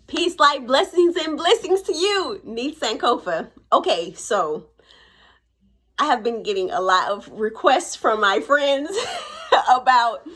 Peace, light, blessings, and blessings to you, Neith Sankofa. Okay, so I have been getting a lot of requests from my friends about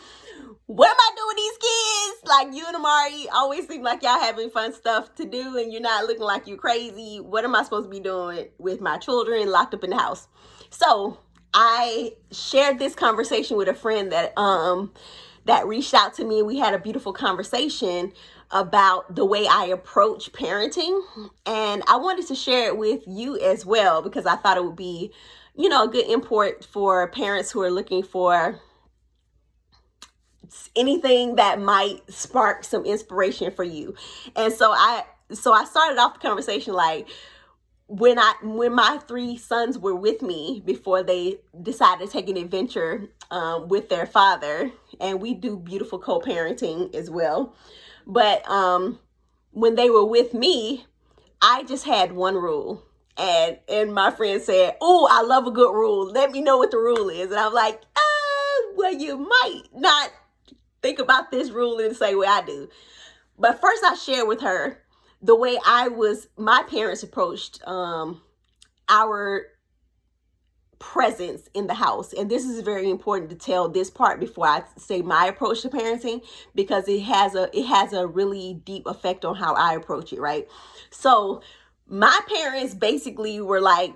what am I doing with these kids? Like you and Amari always seem like y'all having fun stuff to do and you're not looking like you're crazy. What am I supposed to be doing with my children locked up in the house? So I shared this conversation with a friend that reached out to me. We had a beautiful conversation about the way I approach parenting. And I wanted to share it with you as well because I thought it would be, a good import for parents who are looking for anything that might spark some inspiration for you. And so I started off the conversation like, when my three sons were with me before they decided to take an adventure with their father, and we do beautiful co-parenting as well. But when they were with me, I just had one rule. And my friend said, "Oh, I love a good rule. Let me know what the rule is." And I'm like, well, you might not think about this rule in the same way I do. But first I shared with her the way my parents approached our presence in the house. And this is very important to tell this part before I say my approach to parenting, because it has a really deep effect on how I approach it, right? So my parents basically were like,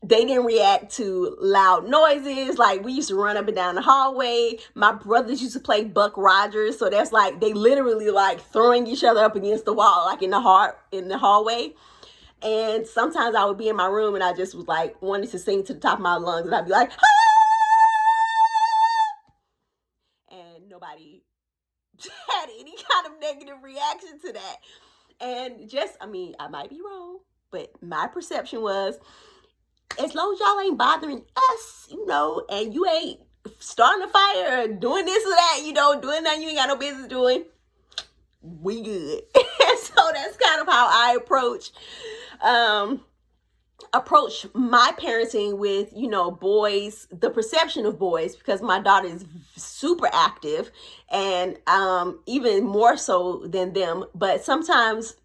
they didn't react to loud noises. Like we used to run up and down the hallway. My brothers used to play Buck Rogers. So that's like, they literally like throwing each other up against the wall, like in the hallway. And sometimes I would be in my room and I just was like, wanted to sing to the top of my lungs. And I'd be like, ah! And nobody had any kind of negative reaction to that. And I might be wrong, but my perception was, as long as y'all ain't bothering us, and you ain't starting a fire or doing this or that, doing nothing you ain't got no business doing, we good. And so that's kind of how I approach my parenting with, boys, the perception of boys, because my daughter is super active and even more so than them. But sometimes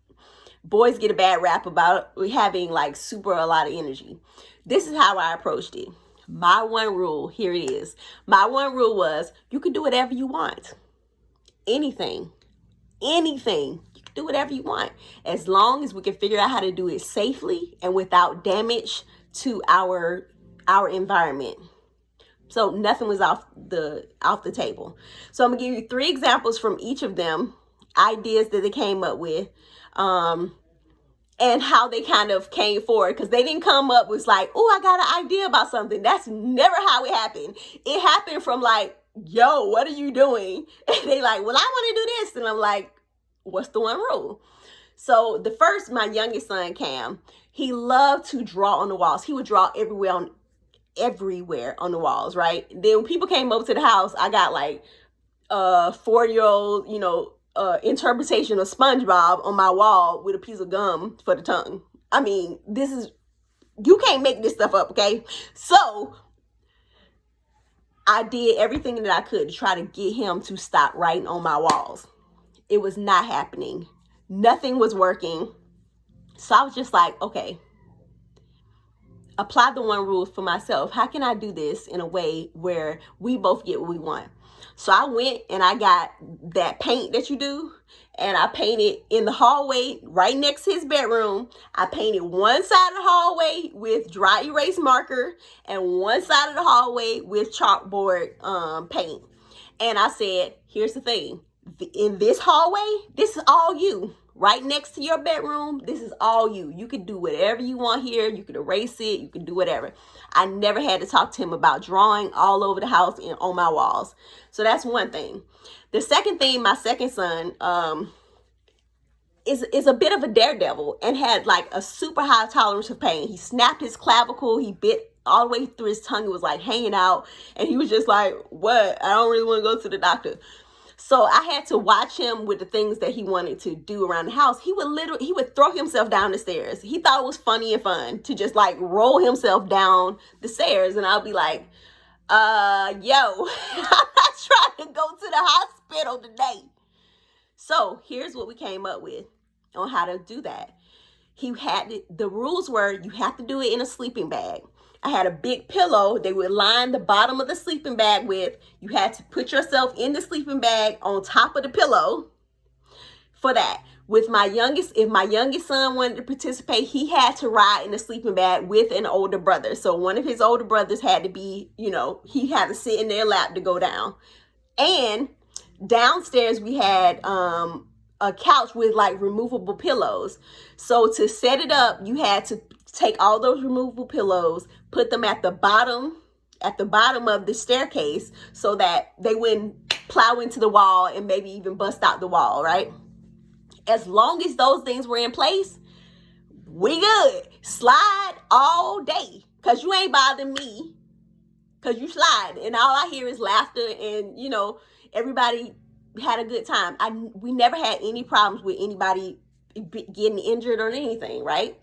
boys get a bad rap about having like a lot of energy. This is how I approached it. My one rule, here it is. My one rule was, you can do whatever you want. Anything. You can do whatever you want. As long as we can figure out how to do it safely and without damage to our environment. So nothing was off the table. So I'm gonna give you 3 examples from each of them, ideas that they came up with. And how they kind of came forward, because they didn't come up with like, oh, I got an idea about something. That's never how it happened. It happened from like, yo, what are you doing? And they like, well, I want to do this. And I'm like, what's the one rule? So the first, my youngest son, Cam, he loved to draw on the walls. He would draw everywhere on the walls, right? Then when people came over to the house, I got like 4-year-old, interpretation of SpongeBob on my wall with a piece of gum for the tongue. I mean, you can't make this stuff up, okay? So I did everything that I could to try to get him to stop writing on my walls. It was not happening. Nothing was working. So I was just like, okay, apply the one rule for myself. How can I do this in a way where we both get what we want? So I went and I got that paint that you do, and I painted in the hallway right next to his bedroom. I painted one side of the hallway with dry erase marker and one side of the hallway with chalkboard paint. And I said, here's the thing. In this hallway, this is all you. Right next to your bedroom, this is all you. You can do whatever you want here. You can erase it. You can do whatever. I never had to talk to him about drawing all over the house and on my walls. So that's one thing. The second thing, my second son is a bit of a daredevil and had like a super high tolerance of pain. He snapped his clavicle. He bit all the way through his tongue. It was like hanging out. And he was just like, what? I don't really want to go to the doctor. So I had to watch him with the things that he wanted to do around the house. He would throw himself down the stairs. He thought it was funny and fun to just like roll himself down the stairs. And I'll be like, yo, I'm not trying to go to the hospital today. So here's what we came up with on how to do that. The rules were you have to do it in a sleeping bag. I had a big pillow they would line the bottom of the sleeping bag with. You had to put yourself in the sleeping bag on top of the pillow for that. With my youngest, if my youngest son wanted to participate, he had to ride in a sleeping bag with an older brother. So one of his older brothers had to be, he had to sit in their lap to go down. And downstairs we had a couch with like removable pillows. So to set it up, you had to take all those removable pillows, put them at the bottom of the staircase so that they wouldn't plow into the wall and maybe even bust out the wall, right? As long as those things were in place, we good. Slide all day, because you ain't bothering me, because you slide. And all I hear is laughter and, everybody had a good time. We never had any problems with anybody getting injured or anything, right?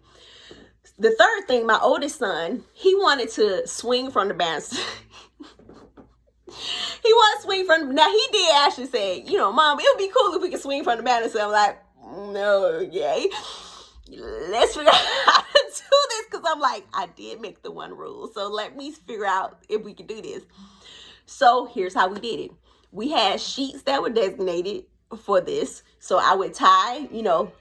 The third thing, my oldest son, he wanted to swing from the banister. He wanted to swing from, now he did actually say, Mom, it would be cool if we could swing from the banister. I'm like, no, okay. Let's figure out how to do this, because I'm like, I did make the one rule. So let me figure out if we can do this. So here's how we did it. We had sheets that were designated for this. So I would tie,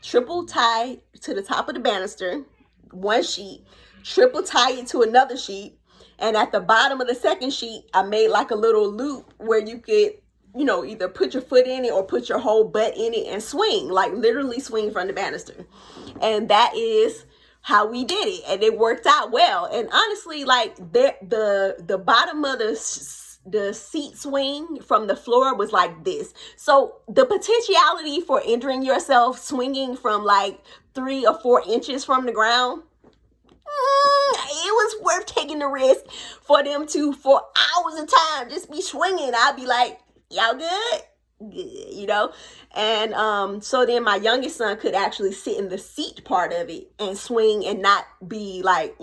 triple tie to the top of the banister, one sheet, triple tie it to another sheet. And at the bottom of the second sheet, I made like a little loop where you could, either put your foot in it or put your whole butt in it and swing, like literally swing from the banister. And that is how we did it. And it worked out well. And honestly, like the bottom of the seat swing from the floor was like this. So the potentiality for injuring yourself swinging from like 3 or 4 inches from the ground, it was worth taking the risk for them to, for hours of time, just be swinging. I'd be like, y'all good? Good, And so then my youngest son could actually sit in the seat part of it and swing and not be like,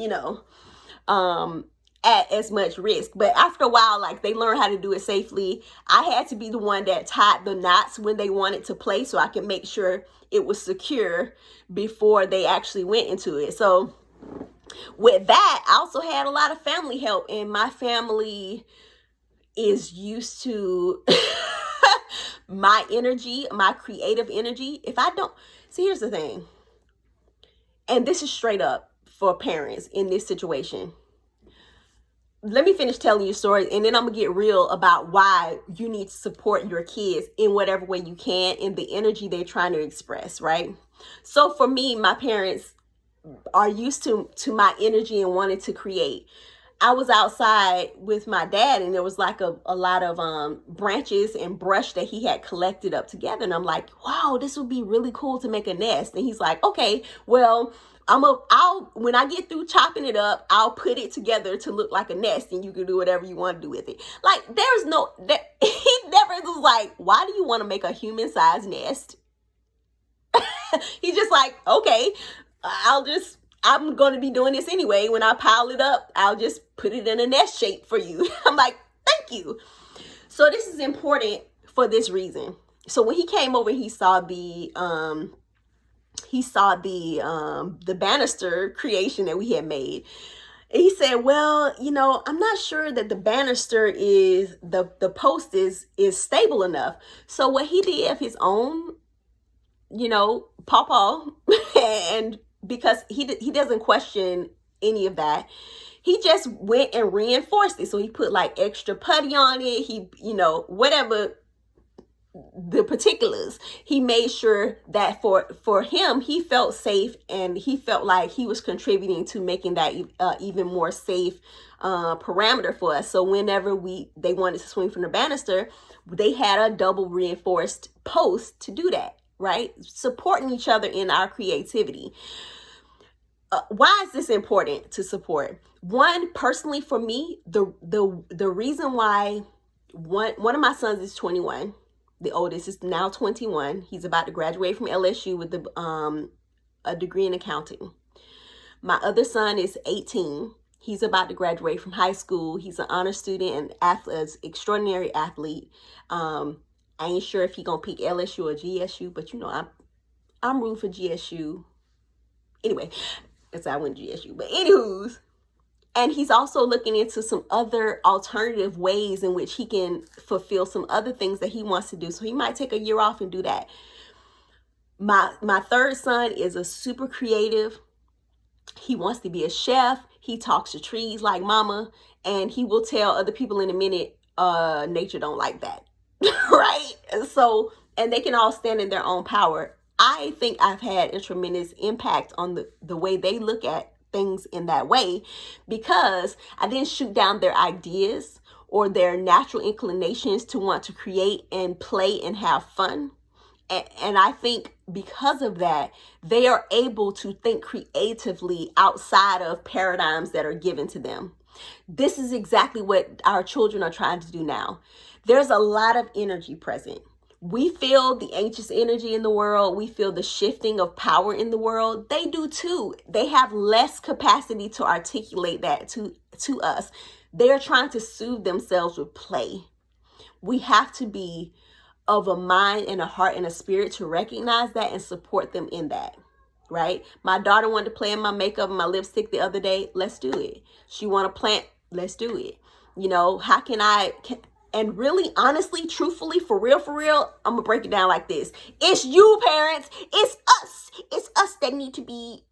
at as much risk. But after a while, like, they learned how to do it safely. I had to be the one that tied the knots when they wanted to play, so I could make sure it was secure before they actually went into it. So with that, I also had a lot of family help, and my family is used to my energy, my creative energy. If I don't, see, here's the thing, and this is straight up for parents in this situation. Let me finish telling you stories, and then I'm gonna get real about why you need to support your kids in whatever way you can in the energy they're trying to express, right? So for me, my parents are used to my energy and wanted to create. I was outside with my dad, and there was like a lot of branches and brush that he had collected up together. And I'm like, wow, this would be really cool to make a nest. And he's like, okay, well, when I get through chopping it up, I'll put it together to look like a nest, and you can do whatever you want to do with it. Like, he never was like, why do you want to make a human-sized nest? He's just like, okay, I'm going to be doing this anyway. When I pile it up, I'll just put it in a nest shape for you. I'm like, thank you. So this is important for this reason. So when he came over, he saw the banister creation that we had made. And he said, well, I'm not sure that the banister is, the post is stable enough. So what he did of his own, pawpaw, and because he doesn't question any of that, he just went and reinforced it. So he put like extra putty on it. He, whatever the particulars, he made sure that for him, he felt safe, and he felt like he was contributing to making that even more safe parameter for us. So whenever they wanted to swing from the banister, they had a double reinforced post to do that, right? Supporting each other in our creativity. Why is this important to support? One, personally for me, the reason why one of my sons is 21. The oldest is now 21. He's about to graduate from LSU with a degree in accounting. My other son is 18. He's about to graduate from high school. He's an honor student and an extraordinary athlete. I ain't sure if he gonna pick LSU or GSU, but you know, I'm rooting for GSU. Anyway, that's why I went GSU. But anywho's, and he's also looking into some other alternative ways in which he can fulfill some other things that he wants to do. So he might take a year off and do that. My third son is a super creative. He wants to be a chef. He talks to trees like mama, and he will tell other people in a minute, nature don't like that. Right? So, and they can all stand in their own power. I think I've had a tremendous impact on the way they look at things in that way, because I didn't shoot down their ideas or their natural inclinations to want to create and play and have fun. And I think because of that, they are able to think creatively outside of paradigms that are given to them. This is exactly what our children are trying to do now. There's a lot of energy present. We feel the anxious energy in the world. We feel the shifting of power in the world. They do too. They have less capacity to articulate that to us. They're trying to soothe themselves with play. We have to be of a mind and a heart and a spirit to recognize that and support them in that, right? My daughter wanted to play in my makeup and my lipstick the other day. Let's do it. She want to plant. Let's do it. You know, how can and really, honestly, truthfully, for real, I'm going to break it down like this. It's you, parents. It's us. It's us that need to be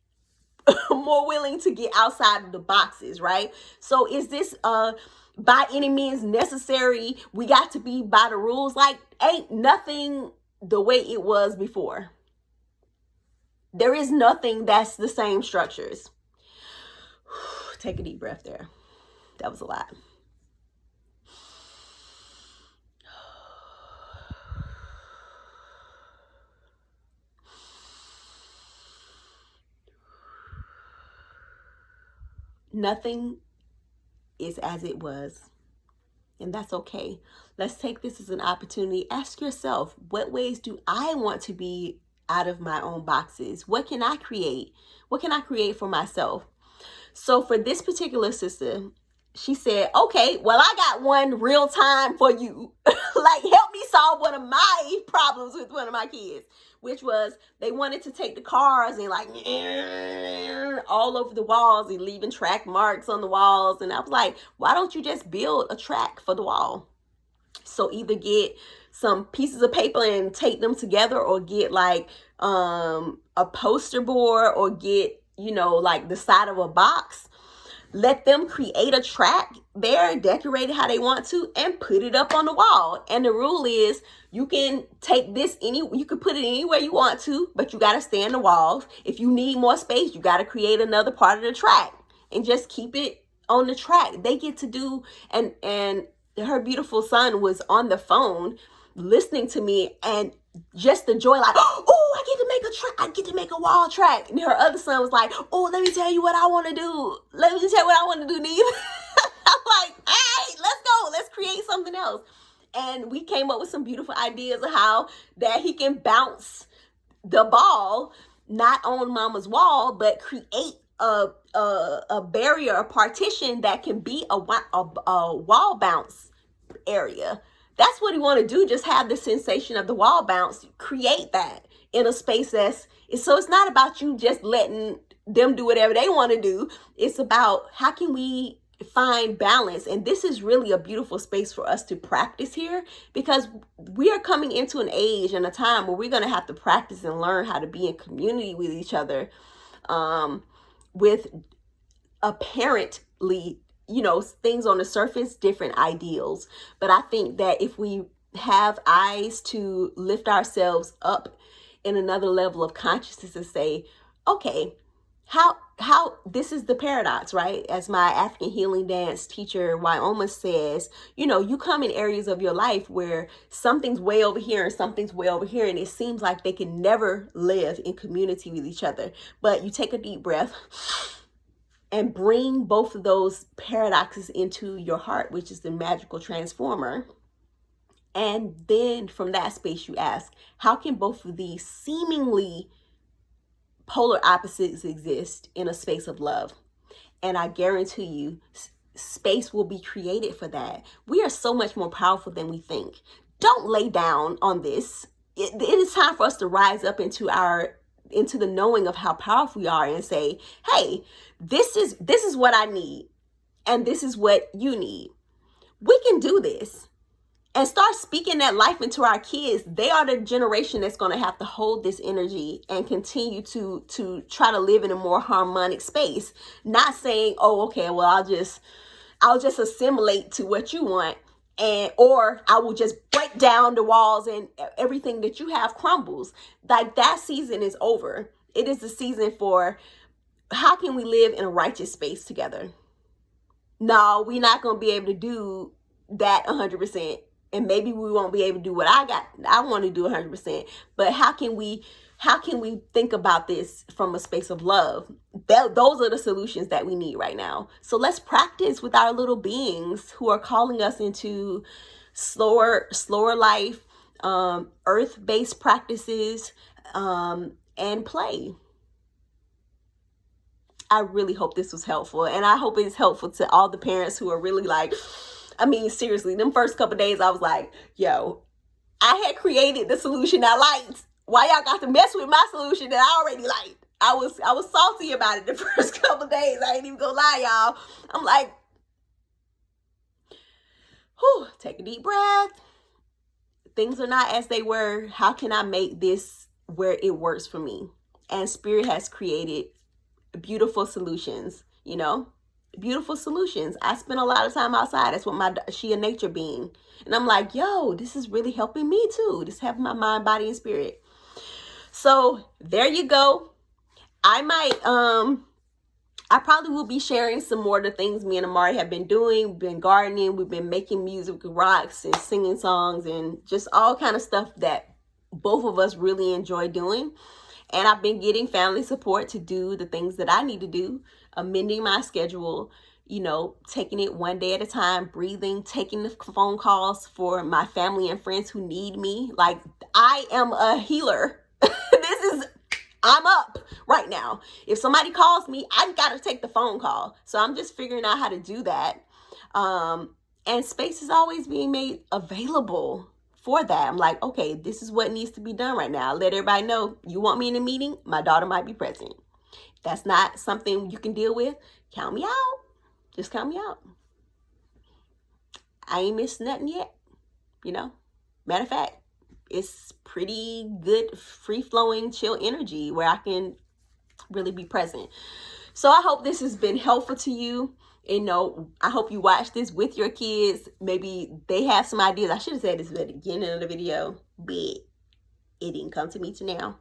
more willing to get outside of the boxes, right? So is this by any means necessary? We got to be by the rules. Like, ain't nothing the way it was before. There is nothing that's the same structures. Take a deep breath there. That was a lot. Nothing is as it was, and that's okay. Let's take this as an opportunity. Ask yourself, what ways do I want to be out of my own boxes? What can I create? What can I create for myself? So for this particular sister, she said, okay, well, I got one real time for you. Like, help me solve one of my problems with one of my kids, which was they wanted to take the cars and like all over the walls and leaving track marks on the walls. And I was like, why don't you just build a track for the wall? So either get some pieces of paper and tape them together, or get like a poster board, or get, you know, like the side of a box. Let them create a track there, decorate it how they want to, and put it up on the wall. And the rule is you can take this you can put it anywhere you want to, but you got to stay in the walls. If you need more space, you got to create another part of the track and just keep it on the track. They get to do, and her beautiful son was on the phone listening to me, and just the joy, like, oh, I get to make a track. I get to make a wall track. And her other son was like, oh, let me tell you what I want to do. Let me tell you what I want to do, Neith. I'm like, all right, let's go. Let's create something else. And we came up with some beautiful ideas of how that he can bounce the ball, not on mama's wall, but create a barrier, a partition that can be a wall bounce area. That's what he want to do. Just have the sensation of the wall bounce. Create that in a space so it's not about you just letting them do whatever they want to do. It's about how can we find balance. And this is really a beautiful space for us to practice here, because we are coming into an age and a time where we're going to have to practice and learn how to be in community with each other, with apparently, you know, things on the surface, different ideals. But I think that if we have eyes to lift ourselves up in another level of consciousness and say, okay, how this is the paradox, right? As my African healing dance teacher, Wyoma, says, you know, you come in areas of your life where something's way over here and something's way over here, and it seems like they can never live in community with each other. But you take a deep breath and bring both of those paradoxes into your heart, which is the magical transformer. And then from that space, you ask, how can both of these seemingly polar opposites exist in a space of love? And I guarantee you, space will be created for that. We are so much more powerful than we think. don't lay down on this. It is time for us to rise up into the knowing of how powerful we are and say, hey, this is what I need, and this is what you need. We can do this. And start speaking that life into our kids. They are the generation that's going to have to hold this energy and continue to try to live in a more harmonic space. Not saying, oh, okay, well, I'll just assimilate to what you want, or I will just break down the walls and everything that you have crumbles. Like, that season is over. It is the season for, how can we live in a righteous space together? No, we're not going to be able to do that 100%. And maybe we won't be able to do what I want to do 100%. But how can we think about this from a space of love? Those are the solutions that we need right now. So let's practice with our little beings who are calling us into slower life, earth-based practices, and play. I really hope this was helpful. And I hope it's helpful to all the parents who are really like, I mean, seriously, them first couple days, I was like, yo, I had created the solution I liked. Why y'all got to mess with my solution that I already liked? I was salty about it the first couple days. I ain't even gonna lie, y'all. I'm like, whew, take a deep breath. Things are not as they were. How can I make this where it works for me? And Spirit has created beautiful solutions, beautiful solutions. I spend a lot of time outside. That's what she a nature being. And I'm like, yo, this is really helping me too. This helping my mind, body, and spirit. So there you go. I probably will be sharing some more of the things me and Amari have been doing. We've been gardening. We've been making music with rocks and singing songs and just all kind of stuff that both of us really enjoy doing. And I've been getting family support to do the things that I need to do, amending my schedule, taking it one day at a time, breathing, taking the phone calls for my family and friends who need me. Like, I am a healer. I'm up right now. If somebody calls me, I got to take the phone call. So I'm just figuring out how to do that. And space is always being made available for that. I'm like, okay, this is what needs to be done right now. Let everybody know, you want me in a meeting? My daughter might be present. If that's not something you can deal with, count me out. Just count me out. I ain't missed nothing yet. Matter of fact, it's pretty good, free-flowing, chill energy where I can really be present. So I hope this has been helpful to you. I hope you watch this with your kids. Maybe they have some ideas. I should have said this at the beginning of the video, but it didn't come to me to now.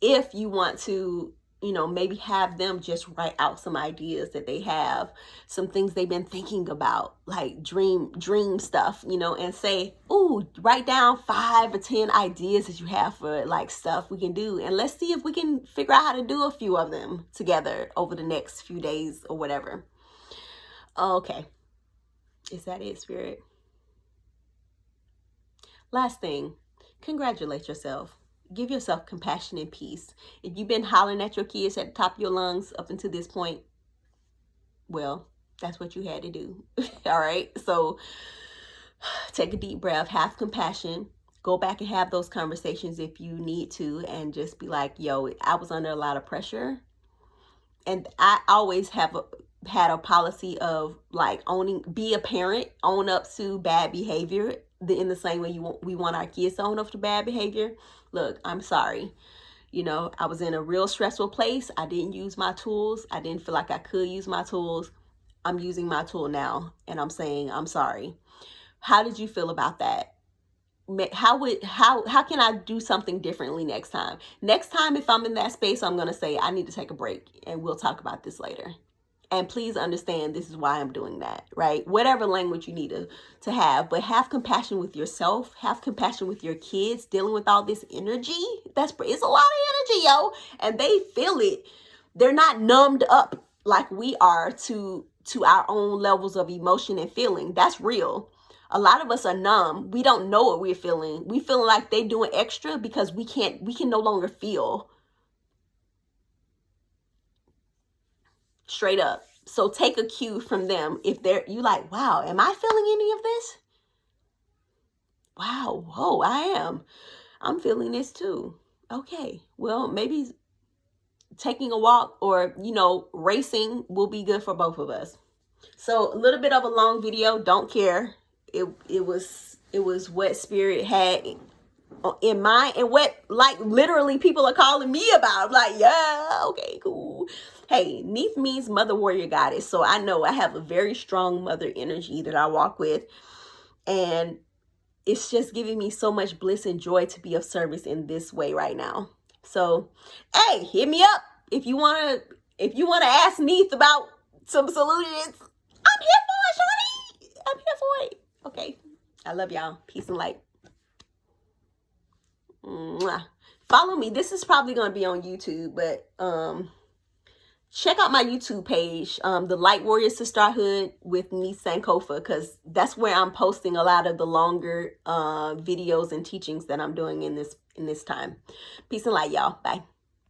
If you want to, maybe have them just write out some ideas that they have, some things they've been thinking about, like dream stuff, and say, ooh, write down 5 or 10 ideas that you have for like stuff we can do. And let's see if we can figure out how to do a few of them together over the next few days or whatever. Okay. Is that it, Spirit? Last thing, congratulate yourself. Give yourself compassion and peace. If you've been hollering at your kids at the top of your lungs up until this point, well, that's what you had to do. All right. So take a deep breath, have compassion, go back and have those conversations if you need to, and just be like, yo, I was under a lot of pressure. And I always had a policy of like be a parent, own up to bad behavior in the same way we want our kids to own up to bad behavior. Look, I'm sorry. I was in a real stressful place. I didn't use my tools. I didn't feel like I could use my tools. I'm using my tool now, and I'm saying I'm sorry. How did you feel about that? How can I do something differently next time? Next time, if I'm in that space, I'm going to say, I need to take a break, and we'll talk about this later. And please understand, this is why I'm doing that, right? Whatever language you need to have, but have compassion with yourself, have compassion with your kids dealing with all this energy. It's a lot of energy, yo. And they feel it. They're not numbed up like we are to our own levels of emotion and feeling. That's real. A lot of us are numb. We don't know what we're feeling. We feeling like they're doing extra because we can no longer feel. Straight up. So take a cue from them. If you like, wow, am I feeling any of this? wow, whoa, I'm feeling this too. Okay, well, maybe taking a walk or, racing will be good for both of us. So a little bit of a long video, don't care. It was what Spirit had in mind, and what, like, literally people are calling me about. I'm like, yeah, okay, cool. Hey, Neith means mother warrior goddess. So I know I have a very strong mother energy that I walk with. And it's just giving me so much bliss and joy to be of service in this way right now. So, hey, hit me up if you wanna ask Neith about some solutions. I'm here for it, shawty. I'm here for it. Okay. I love y'all. Peace and light. Mwah. Follow me. This is probably gonna be on YouTube, but check out my YouTube page, the Light Warrior Sisterhood with Neith Sankofa, because that's where I'm posting a lot of the longer videos and teachings that I'm doing in this time. Peace and light, y'all. Bye.